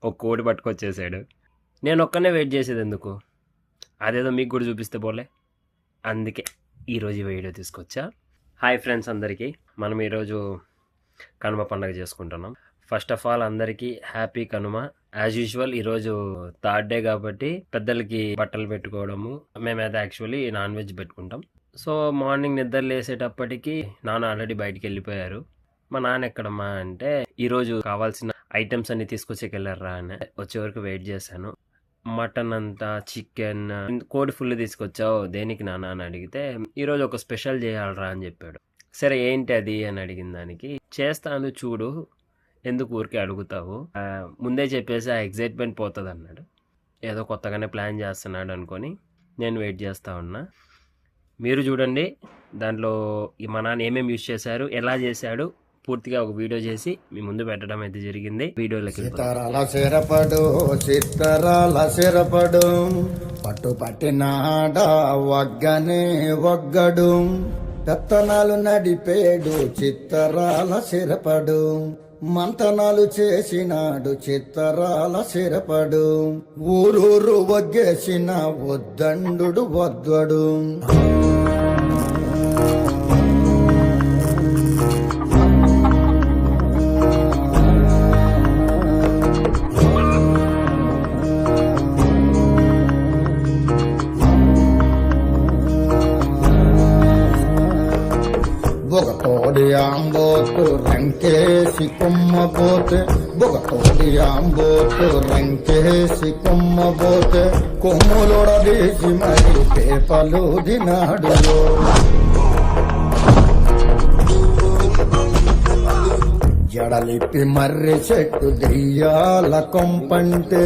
ఒక కోడి పట్టుకొచ్చేసాడు. నేను ఒక్కనే వెయిట్ చేసేది ఎందుకు, అదేదో మీకు కూడా చూపిస్తే పోలే. అందుకే ఈరోజు వీడియో తీసుకొచ్చా. హాయ్ ఫ్రెండ్స్ అందరికీ, మనం ఈరోజు కనుమ పండుగ చేసుకుంటున్నాం. ఫస్ట్ ఆఫ్ ఆల్ అందరికీ హ్యాపీ కనుమ. యాజ్ యూజువల్ ఈరోజు థర్డ్ డే కాబట్టి పెద్దలకి బట్టలు పెట్టుకోవడము. మేమైతే యాక్చువల్లీ నాన్ వెజ్ పెట్టుకుంటాం. సో మార్నింగ్ నిద్ర లేసేటప్పటికి నాన్న ఆల్రెడీ బయటికి వెళ్ళిపోయారు. మా నాన్న ఎక్కడమ్మా అంటే ఈరోజు కావాల్సిన ఐటమ్స్ అన్ని తీసుకొచ్చేకెళ్ళారా అని. వచ్చే వరకు వెయిట్ చేశాను. మటన్ అంతా, చికెన్, కోడి ఫుల్ తీసుకొచ్చావు దేనికి నాన్న అని అడిగితే ఈరోజు ఒక స్పెషల్ చేయాలరా అని చెప్పాడు. సరే ఏంటి అది అని అడిగిన దానికి, చేస్తాను చూడు, ఎందుకు ఊరికే అడుగుతావు, ముందే చెప్పేసి ఆ ఎగ్జైట్మెంట్ పోతుంది అన్నాడు. ఏదో కొత్తగానే ప్లాన్ చేస్తున్నాడు అనుకొని నేను వెయిట్ చేస్తూ ఉన్నా. మీరు చూడండి దాంట్లో మా నాన్న ఏమేమి యూజ్ చేశారు, ఎలా చేశాడు, పూర్తిగా ఒక వీడియో చేసి మీ ముందు పెట్టడం అయితే జరిగింది. వీడియోలోకి సిరపడు పట్టు పట్టినాడ వగ్గనే వగ్గడు, పెత్తనాలు నడిపేడు చిత్తరాల సిరపడు, మంతనాలు చేసినాడు చిత్తరాల సిరపడు, ఊరూరు వగ్గేసిన వద్దండు వద్వడు. బొగతోడి ఆంబోతు రంకేసి కొమ్మబోతే, బొగతోడి ఆంబోతు రంకేసి కొమ్మబోతే, కొమ్ములొడదీసి మరి పేపలు దినాడు. జడలిప్పి మర్రి చెట్టు దెయ్యాల కొంపంటే,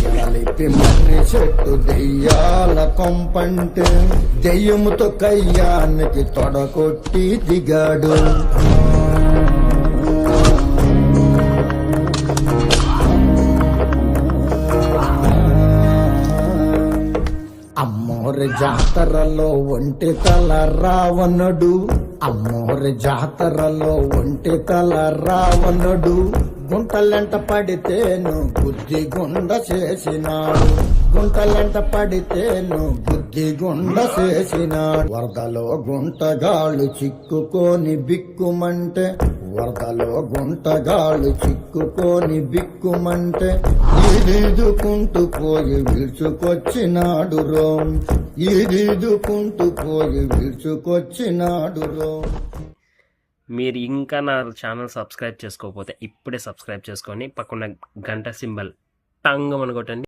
జడలిప్పి మర్రి చెట్టు దెయ్యాల కొంపంటే, దెయ్యముతో కయ్యానికి తొడకొట్టి దిగాడు. అమ్మోరి జాతరలో ఒంటి తల రావణుడు, అమ్మోరి జాతరలో ఒంటి తల రావణుడు, గుంటలెంట పడితేను బుద్ధి గుండ చేసినాడు, గుంటలెంట పడితేను బుద్ధి గుండ చేసినాడు. వరదలో గుంటగాళ్ళు చిక్కుకొని బిక్కుమంటే, వరదలో గుంటగాళ్ళు చిక్కుకొని బిక్కుమంటే, ఈదుకుంటూ పోయి విడుచుకొచ్చినాడు రో, ఈదుకుంటూ పోయి విడుచుకొచ్చినాడు రో. మీరు ఇంకా నా ఛానల్ సబ్స్క్రైబ్ చేసుకోకపోతే ఇప్పుడే సబ్స్క్రైబ్ చేసుకొని పక్కన గంట సింబల్ టంగ్ అనుకోటండి.